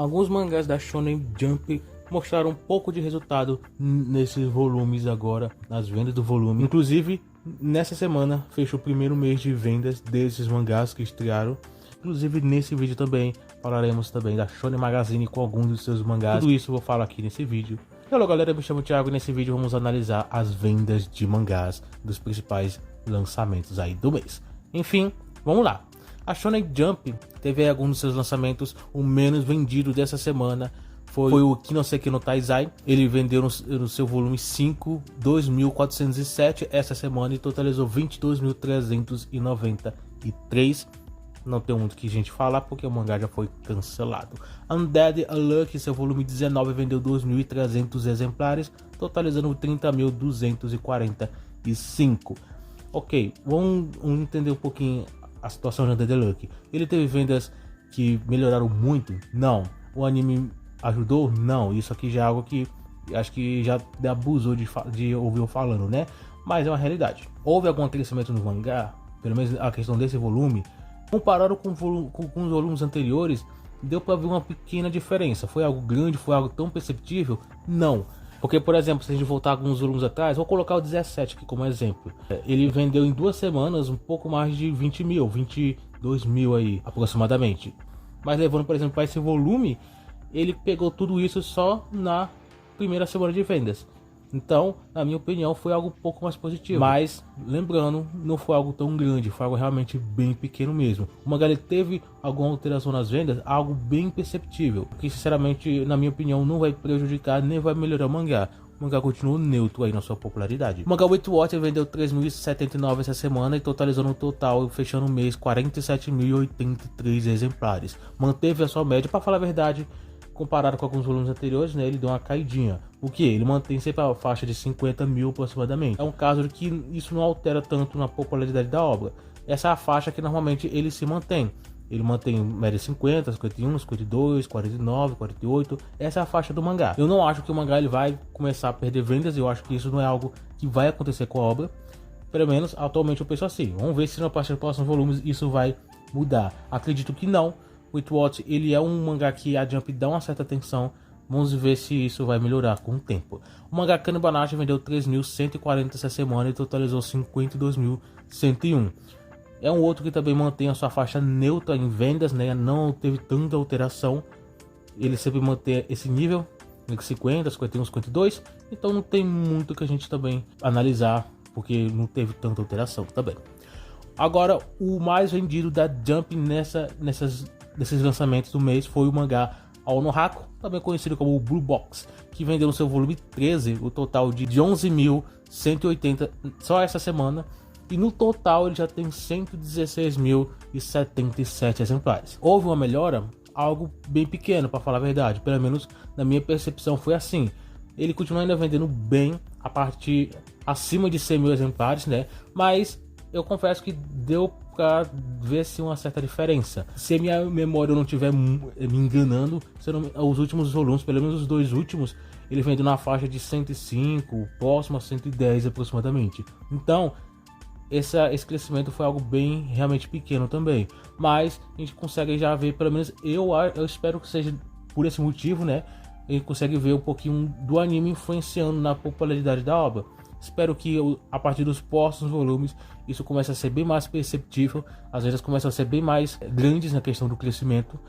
Alguns mangás da Shonen Jump mostraram um pouco de resultado nesses volumes agora, nas vendas do volume. Inclusive, nessa semana fechou o primeiro mês de vendas desses mangás que estrearam. Inclusive, nesse vídeo também falaremos também da Shonen Magazine com alguns dos seus mangás. Tudo isso eu vou falar aqui nesse vídeo. Hello galera, eu me chamo Thiago e nesse vídeo vamos analisar as vendas de mangás dos principais lançamentos aí do mês. Enfim, vamos lá. A Shonen Jump teve alguns dos seus lançamentos. O menos vendido dessa semana foi o Kinoseki no Taizai. Ele vendeu no seu volume 5, 2.407 essa semana e totalizou 22.393. Não tem muito que a gente falar porque o mangá já foi cancelado. Undead Unluck, seu volume 19, vendeu 2.300 exemplares, totalizando 30.245. Ok, vamos entender um pouquinho a situação de Undead Unluck. Ele teve vendas que melhoraram muito? Não. O anime ajudou? Não. Isso aqui já é algo que acho que já abusou de ouvir eu falando, né? Mas é uma realidade. Houve algum crescimento no mangá? Pelo menos a questão desse volume. Comparado com os volumes anteriores, deu para ver uma pequena diferença. Foi algo grande? Foi algo tão perceptível? Não. Porque, por exemplo, se a gente voltar alguns volumes atrás, vou colocar o 17 aqui como exemplo. Ele vendeu em 2 semanas um pouco mais de 20 mil, 22 mil aí, aproximadamente. Mas levando, por exemplo, para esse volume, ele pegou tudo isso só na primeira semana de vendas. Então, na minha opinião, foi algo um pouco mais positivo. Mas, lembrando, não foi algo tão grande, foi algo realmente bem pequeno mesmo. O mangá teve alguma alteração nas vendas, algo bem perceptível, que sinceramente, na minha opinião, não vai prejudicar nem vai melhorar o mangá. O mangá continuou neutro aí na sua popularidade. O mangá Weight Watcher vendeu 3.079 essa semana e totalizou no total, fechando o mês, 47.083 exemplares. Manteve a sua média, para falar a verdade. Comparado com alguns volumes anteriores, né, ele deu uma caidinha. O que? Ele mantém sempre a faixa de 50 mil aproximadamente. É um caso de que isso não altera tanto na popularidade da obra. Essa é a faixa que normalmente ele se mantém. Ele mantém média 50, 51, 52, 49, 48. Essa é a faixa do mangá. Eu não acho que o mangá ele vai começar a perder vendas. Eu acho que isso não é algo que vai acontecer com a obra. Pelo menos atualmente eu penso assim. Vamos ver se na parte dos próximos volumes isso vai mudar. Acredito que não. Weight Watch, ele é um mangá que a Jump dá uma certa atenção. Vamos ver se isso vai melhorar com o tempo. O mangá Kanibanashi vendeu 3.140 essa semana e totalizou 52.101. É um outro que também mantém a sua faixa neutra em vendas, né? Não teve tanta alteração. Ele sempre mantém esse nível, 50, 51, 52. Então não tem muito que a gente também analisar, porque não teve tanta alteração também. Agora, o mais vendido da Jump nesses lançamentos do mês foi o mangá Ao no Haku, também conhecido como o Blue Box, que vendeu no seu volume 13 o total de 11.180 só essa semana, e no total ele já tem 116.077 exemplares. Houve uma melhora, algo bem pequeno para falar a verdade, pelo menos na minha percepção foi assim. Ele continua ainda vendendo bem, a partir acima de 100 mil exemplares, né? Mas eu confesso que deu para ver se uma certa diferença. Se a minha memória não estiver me enganando, os últimos volumes, pelo menos os 2 últimos, ele vendeu na faixa de 105, próximo a 110 aproximadamente. Então, esse crescimento foi algo bem realmente pequeno também. Mas a gente consegue já ver, pelo menos eu espero que seja por esse motivo, né? A gente consegue ver um pouquinho do anime influenciando na popularidade da obra. Espero que a partir dos próximos volumes isso comece a ser bem mais perceptível, as vendas começam a ser bem mais grandes na questão do crescimento,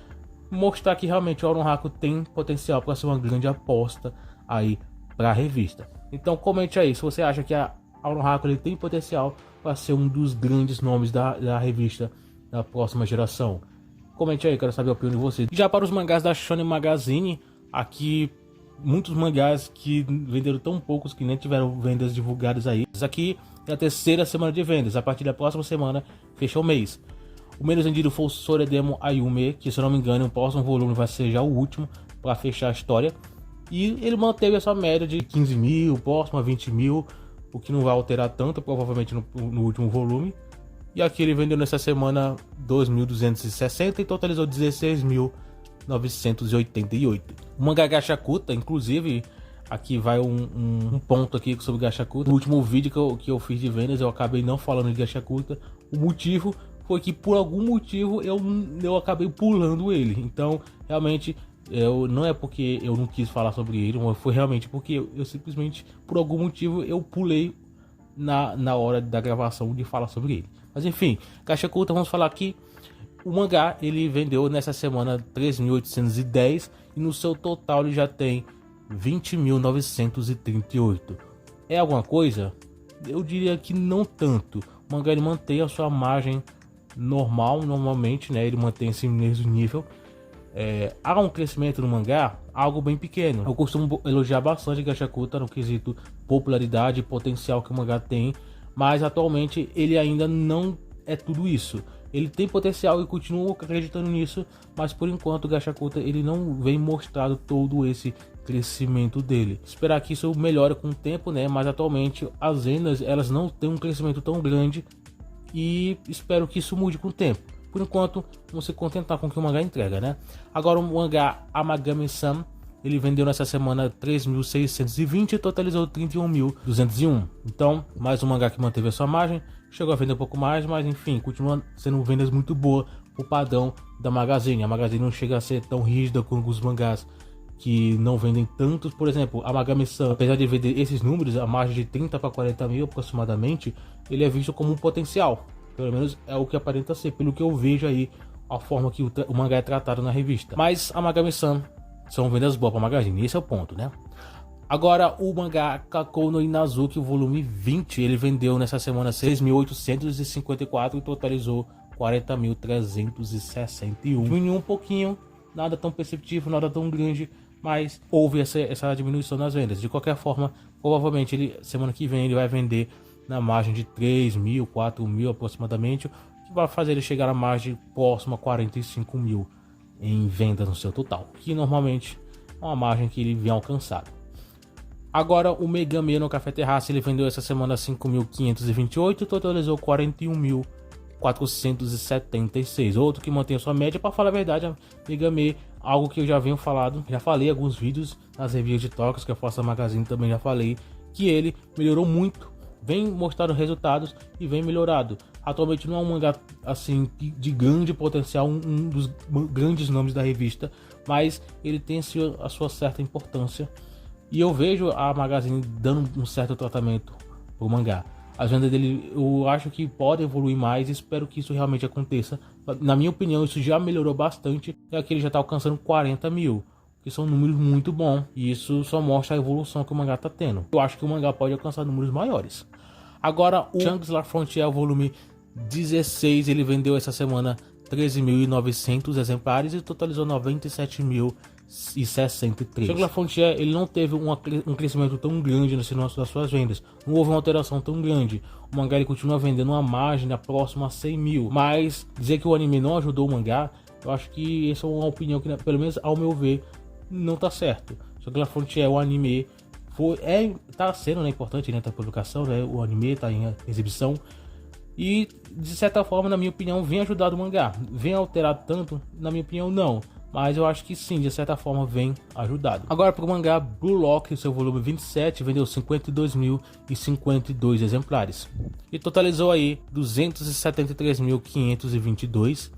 mostrar que realmente o Ao no Haku tem potencial para ser uma grande aposta aí para a revista. Então comente aí se você acha que a Ao no Haku ele tem potencial para ser um dos grandes nomes da revista da próxima geração. Comente aí, quero saber a opinião de vocês. Já para os mangás da Shonen Magazine, aqui muitos mangás que venderam tão poucos que nem tiveram vendas divulgadas aí. Isso aqui é a 3ª semana de vendas. A partir da próxima semana fechou o mês. O menos vendido foi o Soredemo Ayume, que se eu não me engano o próximo volume vai ser já o último para fechar a história. E ele manteve essa média de 15 mil, próximo a 20 mil, o que não vai alterar tanto provavelmente no último volume. E aqui ele vendeu nessa semana 2.260 e totalizou 16.988. O mangá Gachakuta, inclusive, aqui vai um ponto aqui sobre Gachakuta. No último vídeo que eu fiz de vendas, eu acabei não falando de Gachakuta. O motivo foi que por algum motivo eu acabei pulando ele. Então, realmente, Não é porque eu não quis falar sobre ele, mas foi realmente porque eu simplesmente, por algum motivo, eu pulei na hora da gravação de falar sobre ele. Mas enfim, Caixa Curta, vamos falar aqui. O mangá, ele vendeu nessa semana 3.810 e no seu total ele já tem 20.938. É alguma coisa? Eu diria que não tanto. O mangá, ele mantém a sua margem normal, normalmente, né? Ele mantém esse mesmo nível. Há um crescimento no mangá, algo bem pequeno. Eu costumo elogiar bastante Gachakuta no quesito popularidade e potencial que o mangá tem, mas atualmente ele ainda não é tudo isso. Ele tem potencial e continuo acreditando nisso, mas por enquanto o Gachakuta, ele não vem mostrado todo esse crescimento dele. Esperar que isso melhore com o tempo, né? Mas atualmente as vendas, elas não têm um crescimento tão grande e espero que isso mude com o tempo. Por enquanto, vamos se contentar com o que o mangá entrega, né? Agora o mangá Amagami-san, ele vendeu nessa semana 3.620 e totalizou 31.201. Então, mais um mangá que manteve a sua margem, chegou a vender um pouco mais, mas enfim, continua sendo vendas muito boas o padrão da Magazine. A Magazine não chega a ser tão rígida como os mangás que não vendem tantos. Por exemplo, a Amagami-san, apesar de vender esses números, a margem de 30 para 40 mil aproximadamente, ele é visto como um potencial. Pelo menos é o que aparenta ser, pelo que eu vejo aí, a forma que o mangá é tratado na revista. Mas a Amagami-san são vendas boas para a Magazine, esse é o ponto, né? Agora o mangá Kakou no Inazuki, o volume 20, ele vendeu nessa semana 6.854 e totalizou 40.361. Diminuiu um pouquinho, nada tão perceptível, nada tão grande, mas houve essa diminuição nas vendas. De qualquer forma, provavelmente ele, semana que vem ele vai vender na margem de 3.000, 4.000 aproximadamente, que vai fazer ele chegar à margem próxima a 45 mil em vendas no seu total, que normalmente é uma margem que ele vem alcançado. Agora o Megami no Café Terrace, ele vendeu essa semana 5.528 e totalizou 41.476. Outro que mantém a sua média. Para falar a verdade, a Megami, algo que eu já venho falado, já falei em alguns vídeos nas reviews de Tóquio que eu faço a Magazine, também já falei que ele melhorou muito, vem mostrando resultados e vem melhorado. Atualmente não é um mangá assim de grande potencial, um dos grandes nomes da revista, mas ele tem a sua certa importância e eu vejo a Magazine dando um certo tratamento pro mangá. As vendas dele eu acho que podem evoluir mais e espero que isso realmente aconteça. Na minha opinião, isso já melhorou bastante, é que ele já está alcançando 40 mil, que são números muito bons, e isso só mostra a evolução que o mangá está tendo. Eu acho que o mangá pode alcançar números maiores. Agora o Shangri-La Frontier, volume 16, ele vendeu essa semana 13.900 exemplares e totalizou 97.063. Shangri-La Frontier, ele não teve um crescimento tão grande nesse nosso das suas vendas, não houve uma alteração tão grande. O mangá ele continua vendendo uma margem próxima a 100 mil, mas dizer que o anime não ajudou o mangá, eu acho que essa é uma opinião que, pelo menos ao meu ver, não tá certo. Shangri-La Frontier, o anime tá sendo, né, importante dentro da publicação, né, o anime tá em exibição e de certa forma, na minha opinião, vem ajudado o mangá. Vem alterado tanto? Na minha opinião, não, mas eu acho que sim, de certa forma vem ajudado. Agora para o mangá Blue Lock, seu volume 27, vendeu 52.052 exemplares e totalizou aí 273.522.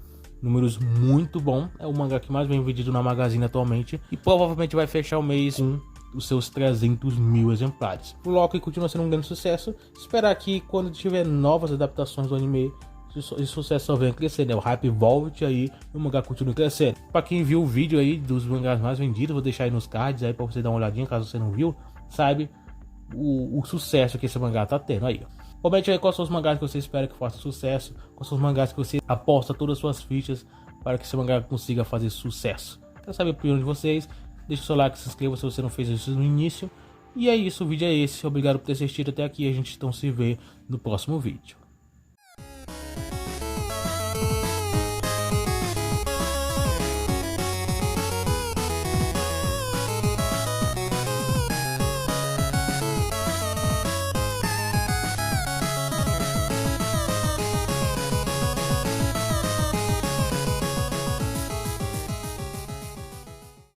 Números muito bom, é o mangá que mais vem vendido na Magazine atualmente e provavelmente vai fechar o mês com os seus 300 mil exemplares. O Loki continua sendo um grande sucesso. Esperar que quando tiver novas adaptações do anime, esse sucesso só venha crescendo, né? O hype volte aí e o mangá continue crescendo. Para quem viu o vídeo aí dos mangás mais vendidos, vou deixar aí nos cards aí para você dar uma olhadinha, caso você não viu, sabe o sucesso que esse mangá tá tendo aí. Comente aí quais são os mangás que você espera que faça sucesso, quais são os mangás que você aposta todas as suas fichas para que esse mangá consiga fazer sucesso. Quero saber a opinião de vocês. Deixe o seu like, se inscreva se você não fez isso no início. E é isso, o vídeo é esse. Obrigado por ter assistido até aqui. A gente então se vê no próximo vídeo.